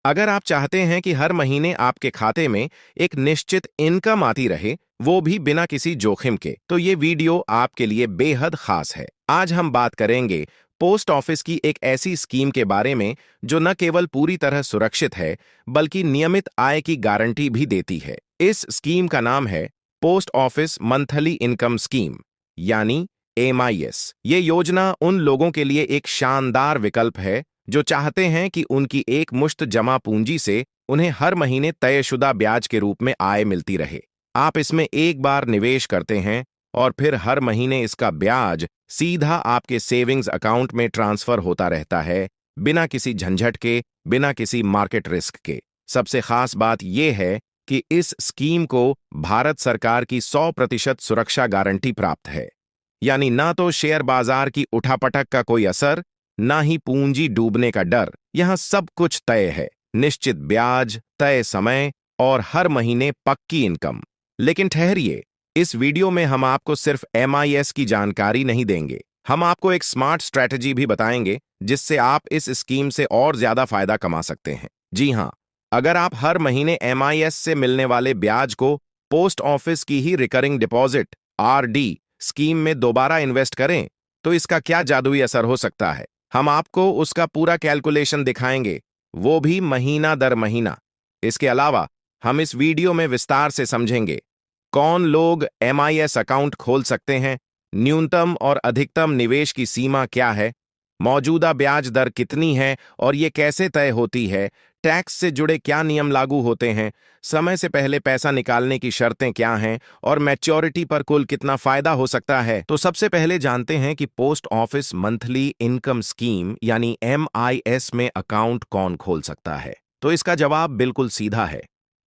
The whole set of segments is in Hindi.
अगर आप चाहते हैं कि हर महीने आपके खाते में एक निश्चित इनकम आती रहे, वो भी बिना किसी जोखिम के, तो ये वीडियो आपके लिए बेहद खास है। आज हम बात करेंगे पोस्ट ऑफिस की एक ऐसी स्कीम के बारे में जो न केवल पूरी तरह सुरक्षित है, बल्कि नियमित आय की गारंटी भी देती है। इस स्कीम का नाम है post office monthly income scheme, यानी MIS। ये योजना उन लोगों के लिए एक शानदार विकल्प है जो चाहते हैं कि उनकी एक मुश्त जमा पूंजी से उन्हें हर महीने तयशुदा ब्याज के रूप में आय मिलती रहे। आप इसमें एक बार निवेश करते हैं और फिर हर महीने इसका ब्याज सीधा आपके सेविंग्स अकाउंट में ट्रांसफर होता रहता है, बिना किसी झंझट के, बिना किसी मार्केट रिस्क के। सबसे खास बात यह है कि इस स्कीम को भारत सरकार की 100% सुरक्षा गारंटी प्राप्त है, यानी ना तो शेयर बाजार की उठापटक का कोई असर, ना ही पूंजी डूबने का डर। यहां सब कुछ तय है, निश्चित ब्याज, तय समय और हर महीने पक्की इनकम। लेकिन ठहरिए, इस वीडियो में हम आपको सिर्फ MIS की जानकारी नहीं देंगे, हम आपको एक स्मार्ट स्ट्रैटेजी भी बताएंगे जिससे आप इस स्कीम से और ज्यादा फायदा कमा सकते हैं। जी हां, अगर आप हर महीने MIS से मिलने वाले ब्याज को पोस्ट ऑफिस की ही रिकरिंग डिपॉजिट RD स्कीम में दोबारा इन्वेस्ट करें, तो इसका क्या जादुई असर हो सकता है, हम आपको उसका पूरा कैलकुलेशन दिखाएंगे, वो भी महीना दर महीना। इसके अलावा हम इस वीडियो में विस्तार से समझेंगे कौन लोग MIS अकाउंट खोल सकते हैं, न्यूनतम और अधिकतम निवेश की सीमा क्या है, मौजूदा ब्याज दर कितनी है और ये कैसे तय होती है, टैक्स से जुड़े क्या नियम लागू होते हैं, समय से पहले पैसा निकालने की शर्तें क्या हैं और मैच्योरिटी पर कुल कितना फायदा हो सकता है। तो सबसे पहले जानते हैं कि post office monthly income scheme यानी MIS में अकाउंट कौन खोल सकता है। तो इसका जवाब बिल्कुल सीधा है,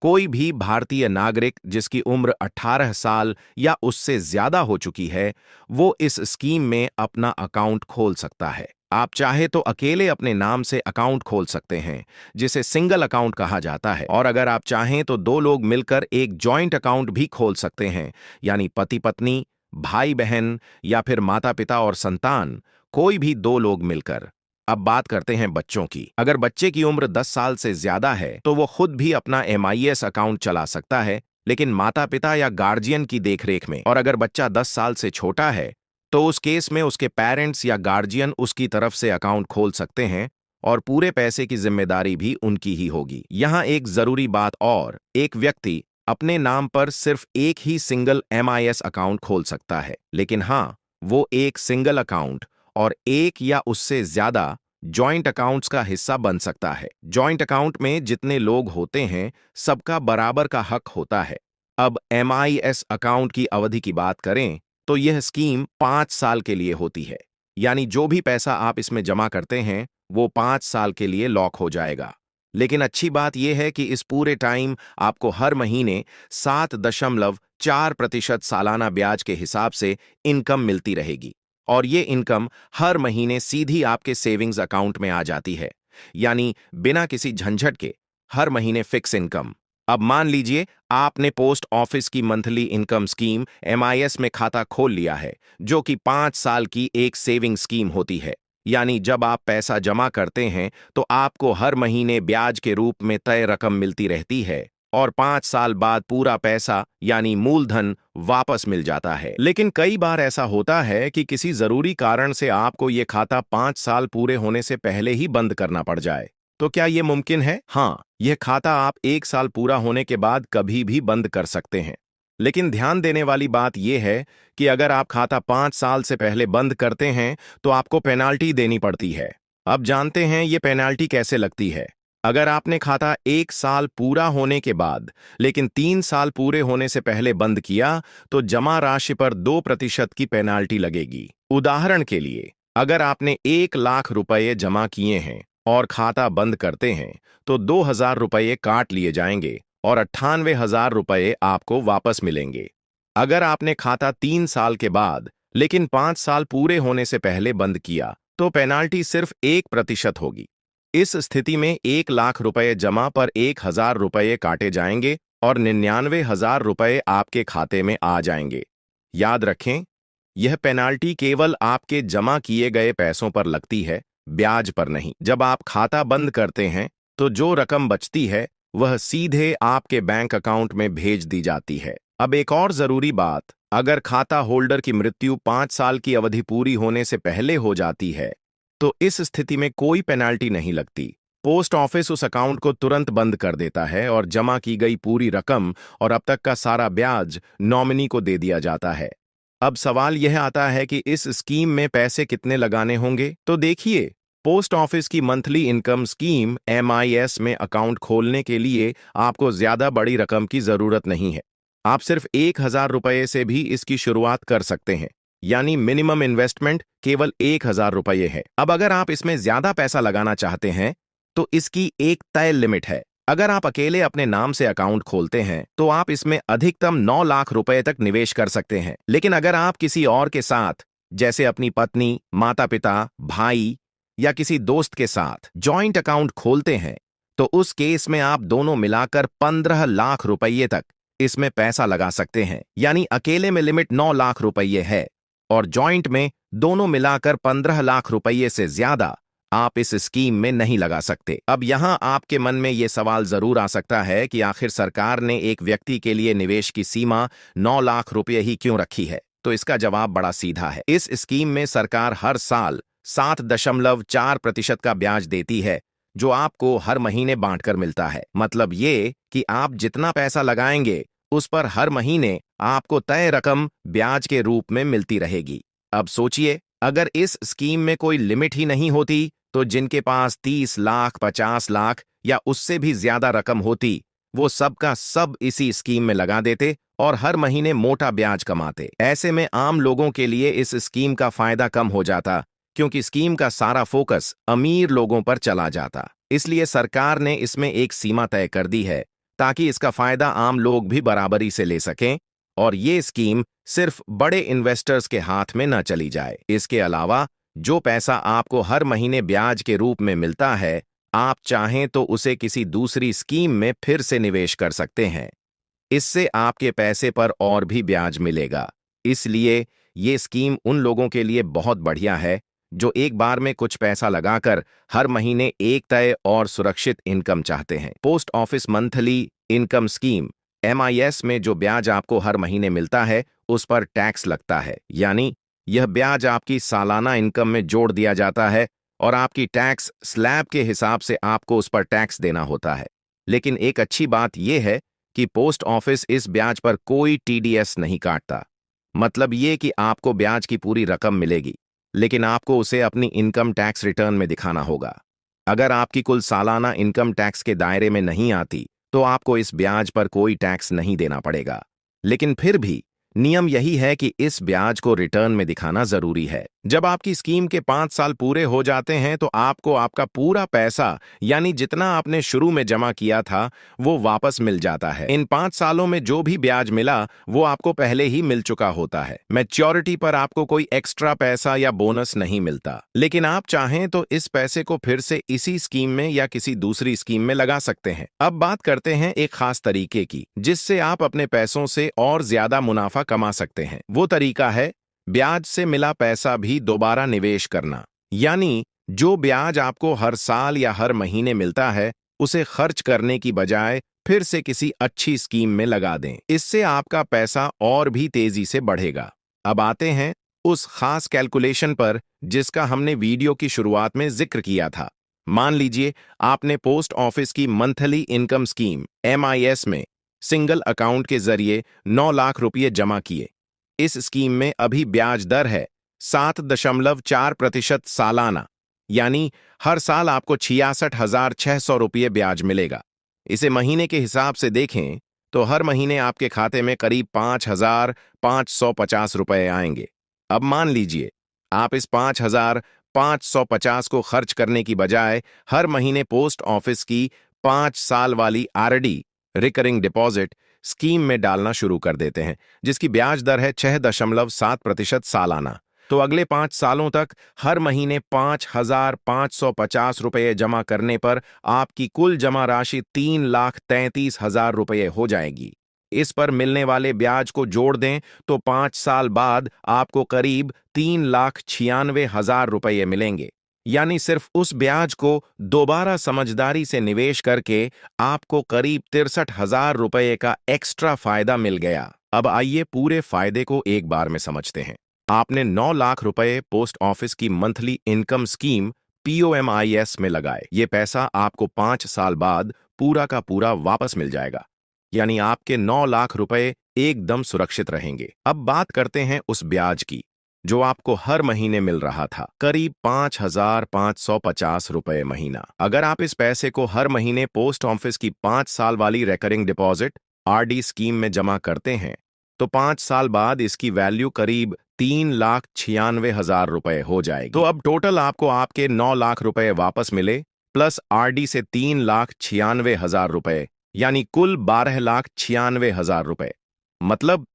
कोई भी भारतीय नागरिक जिसकी उम्र 18 साल या उससे ज्यादा हो चुकी है, वो इस स्कीम में अपना अकाउंट खोल सकता है। आप चाहे तो अकेले अपने नाम से अकाउंट खोल सकते हैं, जिसे सिंगल अकाउंट कहा जाता है, और अगर आप चाहें तो दो लोग मिलकर एक जॉइंट अकाउंट भी खोल सकते हैं, यानी पति पत्नी, भाई बहन या फिर माता पिता और संतान, कोई भी दो लोग मिलकर। अब बात करते हैं बच्चों की। अगर बच्चे की उम्र 10 साल से ज्यादा है तो वो खुद भी अपना MIS अकाउंट चला सकता है, लेकिन माता पिता या गार्जियन की देखरेख में। और अगर बच्चा 10 साल से छोटा है तो उस केस में उसके पेरेंट्स या गार्जियन उसकी तरफ से अकाउंट खोल सकते हैं और पूरे पैसे की जिम्मेदारी भी उनकी ही होगी। यहाँ एक जरूरी बात और, एक व्यक्ति अपने नाम पर सिर्फ एक ही सिंगल MIS अकाउंट खोल सकता है, लेकिन हाँ, वो एक सिंगल अकाउंट और एक या उससे ज्यादा जॉइंट अकाउंट्स का हिस्सा बन सकता है। जॉइंट अकाउंट में जितने लोग होते हैं, सबका बराबर का हक होता है। अब MIS अकाउंट की अवधि की बात करें तो यह स्कीम 5 साल के लिए होती है, यानी जो भी पैसा आप इसमें जमा करते हैं वो 5 साल के लिए लॉक हो जाएगा। लेकिन अच्छी बात यह है कि इस पूरे टाइम आपको हर महीने 7.4% सालाना ब्याज के हिसाब से इनकम मिलती रहेगी, और ये इनकम हर महीने सीधी आपके सेविंग्स अकाउंट में आ जाती है, यानी बिना किसी झंझट के हर महीने फिक्स इनकम। अब मान लीजिए आपने पोस्ट ऑफिस की मंथली इनकम स्कीम MIS में खाता खोल लिया है, जो कि 5 साल की एक सेविंग स्कीम होती है, यानी जब आप पैसा जमा करते हैं तो आपको हर महीने ब्याज के रूप में तय रकम मिलती रहती है और 5 साल बाद पूरा पैसा यानी मूलधन वापस मिल जाता है। लेकिन कई बार ऐसा होता है कि किसी जरूरी कारण से आपको ये खाता 5 साल पूरे होने से पहले ही बंद करना पड़ जाए। तो क्या ये मुमकिन है? हाँ, यह खाता आप 1 साल पूरा होने के बाद कभी भी बंद कर सकते हैं। लेकिन ध्यान देने वाली बात यह है कि अगर आप खाता 5 साल से पहले बंद करते हैं तो आपको पेनाल्टी देनी पड़ती है। अब जानते हैं ये पेनाल्टी कैसे लगती है। अगर आपने खाता 1 साल पूरा होने के बाद लेकिन 3 साल पूरे होने से पहले बंद किया तो जमा राशि पर 2% की पेनाल्टी लगेगी। उदाहरण के लिए, अगर आपने 1 लाख रुपए जमा किए हैं और खाता बंद करते हैं तो 2,000 रुपये काट लिए जाएंगे और 98,000 रुपये आपको वापस मिलेंगे। अगर आपने खाता 3 साल के बाद लेकिन 5 साल पूरे होने से पहले बंद किया तो पेनाल्टी सिर्फ 1% होगी। इस स्थिति में 1 लाख रुपये जमा पर 1,000 रुपये काटे जाएंगे और 99,000 रुपये आपके खाते में आ जाएंगे। याद रखें, यह पेनाल्टी केवल आपके जमा किए गए पैसों पर लगती है, ब्याज पर नहीं। जब आप खाता बंद करते हैं तो जो रकम बचती है वह सीधे आपके बैंक अकाउंट में भेज दी जाती है। अब एक और जरूरी बात, अगर खाता होल्डर की मृत्यु 5 साल की अवधि पूरी होने से पहले हो जाती है तो इस स्थिति में कोई पेनाल्टी नहीं लगती। पोस्ट ऑफिस उस अकाउंट को तुरंत बंद कर देता है और जमा की गई पूरी रकम और अब तक का सारा ब्याज नॉमिनी को दे दिया जाता है। अब सवाल यह आता है कि इस स्कीम में पैसे कितने लगाने होंगे। तो देखिए, पोस्ट ऑफिस की मंथली इनकम स्कीम MIS में अकाउंट खोलने के लिए आपको ज्यादा बड़ी रकम की जरूरत नहीं है। आप सिर्फ 1,000 रुपये से भी इसकी शुरुआत कर सकते हैं, यानी मिनिमम इन्वेस्टमेंट केवल 1,000 रुपये है। अब अगर आप इसमें ज्यादा पैसा लगाना चाहते हैं तो इसकी एक तय लिमिट है। अगर आप अकेले अपने नाम से अकाउंट खोलते हैं तो आप इसमें अधिकतम 9 लाख रुपए तक निवेश कर सकते हैं। लेकिन अगर आप किसी और के साथ, जैसे अपनी पत्नी, माता पिता, भाई या किसी दोस्त के साथ जॉइंट अकाउंट खोलते हैं तो उस केस में आप दोनों मिलाकर 15 लाख रुपये तक इसमें पैसा लगा सकते हैं। यानी अकेले में लिमिट 9 लाख रुपये है और जॉइंट में दोनों मिलाकर 15 लाख रुपये से ज्यादा आप इस स्कीम में नहीं लगा सकते। अब यहां आपके मन में यह सवाल जरूर आ सकता है कि आखिर सरकार ने एक व्यक्ति के लिए निवेश की सीमा 9 लाख रुपये ही क्यों रखी है। तो इसका जवाब बड़ा सीधा है। इस स्कीम में सरकार हर साल 7.4% का ब्याज देती है, जो आपको हर महीने बांटकर मिलता है। मतलब ये कि आप जितना पैसा लगाएंगे उस पर हर महीने आपको तय रकम ब्याज के रूप में मिलती रहेगी। अब सोचिए, अगर इस स्कीम में कोई लिमिट ही नहीं होती तो जिनके पास 30 लाख, 50 लाख या उससे भी ज्यादा रकम होती वो सब का सब इसी स्कीम में लगा देते और हर महीने मोटा ब्याज कमाते। ऐसे में आम लोगों के लिए इस स्कीम का फायदा कम हो जाता, क्योंकि स्कीम का सारा फोकस अमीर लोगों पर चला जाता। इसलिए सरकार ने इसमें एक सीमा तय कर दी है ताकि इसका फायदा आम लोग भी बराबरी से ले सकें और ये स्कीम सिर्फ बड़े इन्वेस्टर्स के हाथ में न चली जाए। इसके अलावा जो पैसा आपको हर महीने ब्याज के रूप में मिलता है, आप चाहें तो उसे किसी दूसरी स्कीम में फिर से निवेश कर सकते हैं। इससे आपके पैसे पर और भी ब्याज मिलेगा। इसलिए ये स्कीम उन लोगों के लिए बहुत बढ़िया है जो एक बार में कुछ पैसा लगाकर हर महीने एक तय और सुरक्षित इनकम चाहते हैं। Post office monthly income scheme MIS में जो ब्याज आपको हर महीने मिलता है उस पर टैक्स लगता है, यानी यह ब्याज आपकी सालाना इनकम में जोड़ दिया जाता है और आपकी टैक्स स्लैब के हिसाब से आपको उस पर टैक्स देना होता है। लेकिन एक अच्छी बात यह है कि पोस्ट ऑफिस इस ब्याज पर कोई TDS नहीं काटता। मतलब ये कि आपको ब्याज की पूरी रकम मिलेगी, लेकिन आपको उसे अपनी इनकम टैक्स रिटर्न में दिखाना होगा। अगर आपकी कुल सालाना इनकम टैक्स के दायरे में नहीं आती तो आपको इस ब्याज पर कोई टैक्स नहीं देना पड़ेगा। लेकिन फिर भी नियम यही है कि इस ब्याज को रिटर्न में दिखाना जरूरी है। जब आपकी स्कीम के 5 साल पूरे हो जाते हैं तो आपको आपका पूरा पैसा, यानी जितना आपने शुरू में जमा किया था, वो वापस मिल जाता है। इन 5 सालों में जो भी ब्याज मिला वो आपको पहले ही मिल चुका होता है। मैच्योरिटी पर आपको कोई एक्स्ट्रा पैसा या बोनस नहीं मिलता। लेकिन आप चाहें तो इस पैसे को फिर से इसी स्कीम में या किसी दूसरी स्कीम में लगा सकते हैं। अब बात करते हैं एक खास तरीके की जिससे आप अपने पैसों से और ज्यादा मुनाफा कमा सकते हैं। वो तरीका है ब्याज से मिला पैसा भी दोबारा निवेश करना। यानी जो ब्याज आपको हर साल या हर महीने मिलता है उसे खर्च करने की बजाय फिर से किसी अच्छी स्कीम में लगा दें। इससे आपका पैसा और भी तेजी से बढ़ेगा। अब आते हैं उस खास कैलकुलेशन पर जिसका हमने वीडियो की शुरुआत में जिक्र किया था। मान लीजिए आपने पोस्ट ऑफिस की मंथली इनकम स्कीम MIS में सिंगल अकाउंट के जरिए 9 लाख रुपये जमा किए। इस स्कीम में अभी ब्याज दर है 7.4% सालाना, यानी हर साल आपको 66,600 रुपये ब्याज मिलेगा। इसे महीने के हिसाब से देखें तो हर महीने आपके खाते में करीब 5,550 रुपये आएंगे। अब मान लीजिए आप इस 5,550 को खर्च करने की बजाय हर महीने पोस्ट ऑफिस की 5 साल वाली RD रिकरिंग डिपॉजिट स्कीम में डालना शुरू कर देते हैं, जिसकी ब्याज दर है 6.7% सालाना। तो अगले 5 सालों तक हर महीने 5,550 रुपये जमा करने पर आपकी कुल जमा राशि 3,33,000 रुपये हो जाएगी। इस पर मिलने वाले ब्याज को जोड़ दें तो 5 साल बाद आपको करीब 3,96,000 रुपये मिलेंगे। यानी सिर्फ उस ब्याज को दोबारा समझदारी से निवेश करके आपको करीब 63,000 रुपये का एक्स्ट्रा फायदा मिल गया। अब आइए पूरे फायदे को एक बार में समझते हैं। आपने 9 लाख रुपए पोस्ट ऑफिस की मंथली इनकम स्कीम POMIS में लगाए। ये पैसा आपको 5 साल बाद पूरा का पूरा वापस मिल जाएगा, यानी आपके 9 लाख रुपए एकदम सुरक्षित रहेंगे। अब बात करते हैं उस ब्याज की जो आपको हर महीने मिल रहा था, करीब 5,550 रुपये महीना। अगर आप इस पैसे को हर महीने पोस्ट ऑफिस की 5 साल वाली रेकरिंग डिपॉजिट RD स्कीम में जमा करते हैं तो 5 साल बाद इसकी वैल्यू करीब 3,96,000 रुपये हो जाएगी। तो अब टोटल आपको आपके 9 लाख रुपए वापस मिले प्लस RD से 3,96,000 रुपये, यानी कुल 12,96,000 रुपये। मतलब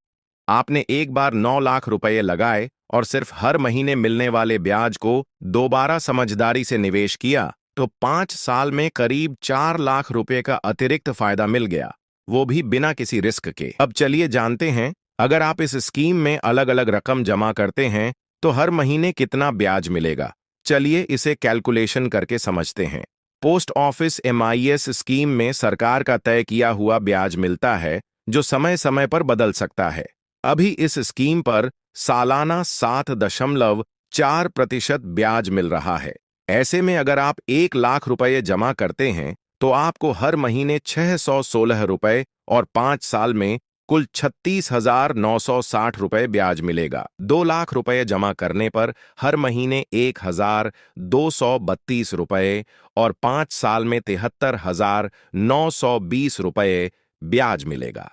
आपने एक बार 9 लाख रुपये लगाए और सिर्फ हर महीने मिलने वाले ब्याज को दोबारा समझदारी से निवेश किया तो 5 साल में करीब 4 लाख रुपए का अतिरिक्त फायदा मिल गया, वो भी बिना किसी रिस्क के। अब चलिए जानते हैं, अगर आप इस स्कीम में अलग अलग रकम जमा करते हैं तो हर महीने कितना ब्याज मिलेगा। चलिए इसे कैलकुलेशन करके समझते हैं। पोस्ट ऑफिस MIS स्कीम में सरकार का तय किया हुआ ब्याज मिलता है जो समय समय पर बदल सकता है। अभी इस स्कीम पर सालाना 7.4% ब्याज मिल रहा है। ऐसे में अगर आप 1 लाख रुपये जमा करते हैं तो आपको हर महीने 616 रुपये और 5 साल में कुल 36,960 रुपये ब्याज मिलेगा। 2 लाख रुपये जमा करने पर हर महीने 1,232 रुपये और 5 साल में 73,920 रुपये ब्याज मिलेगा।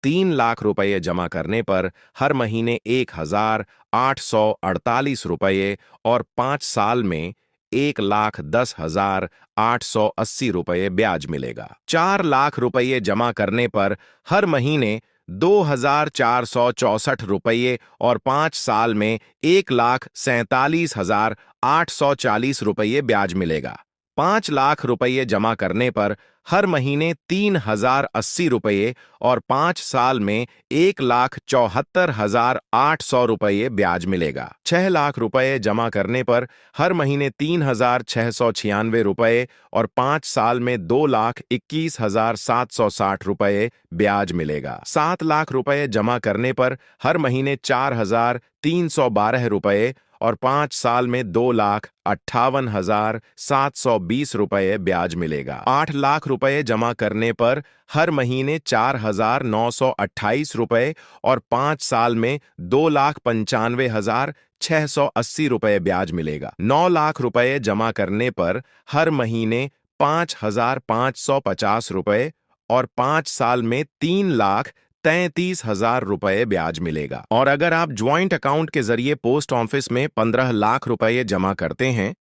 3 लाख रुपये जमा करने पर हर महीने 1,848 रुपये और 5 साल में 1,10,880 रुपये ब्याज मिलेगा। 4 लाख रुपये जमा करने पर हर महीने 2,464 रुपये और 5 साल में 1,47,840 रुपये ब्याज मिलेगा। 5 लाख रुपये जमा करने पर हर महीने 3,080 रुपये और 5 साल में 1,74,800 रुपये ब्याज मिलेगा। 6 लाख रुपये जमा करने पर हर महीने 3,696 रुपये और 5 साल में 2,21,760 रुपये ब्याज मिलेगा। 7 लाख रुपये जमा करने पर हर महीने 4,312 रुपये और 5 साल में 2,58,720 रुपये ब्याज मिलेगा। 8 लाख रुपये जमा करने पर हर महीने 4,928 रुपये और 5 साल में 2,95,680 रुपये ब्याज मिलेगा। 9 लाख रुपये जमा करने पर हर महीने 5,550 रुपये और 5 साल में 3,33,000 रुपये ब्याज मिलेगा। और अगर आप ज्वाइंट अकाउंट के जरिए पोस्ट ऑफिस में 15 लाख रुपये जमा करते हैं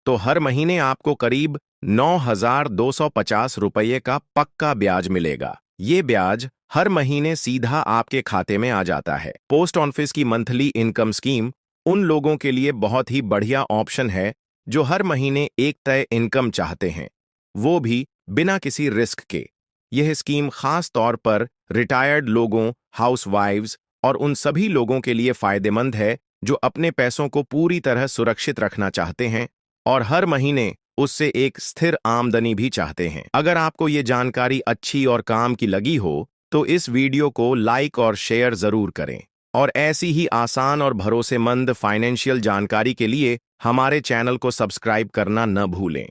तो हर महीने आपको करीब 9,250 रुपये का पक्का ब्याज मिलेगा। ये ब्याज हर महीने सीधा आपके खाते में आ जाता है। पोस्ट ऑफिस की मंथली इनकम स्कीम उन लोगों के लिए बहुत ही बढ़िया ऑप्शन है जो हर महीने एक तय इनकम चाहते हैं, वो भी बिना किसी रिस्क के। यह स्कीम खास तौर पर रिटायर्ड लोगों, हाउसवाइव्स और उन सभी लोगों के लिए फायदेमंद है जो अपने पैसों को पूरी तरह सुरक्षित रखना चाहते हैं और हर महीने उससे एक स्थिर आमदनी भी चाहते हैं। अगर आपको ये जानकारी अच्छी और काम की लगी हो तो इस वीडियो को लाइक और शेयर जरूर करें और ऐसी ही आसान और भरोसेमंद फाइनेंशियल जानकारी के लिए हमारे चैनल को सब्सक्राइब करना न भूलें।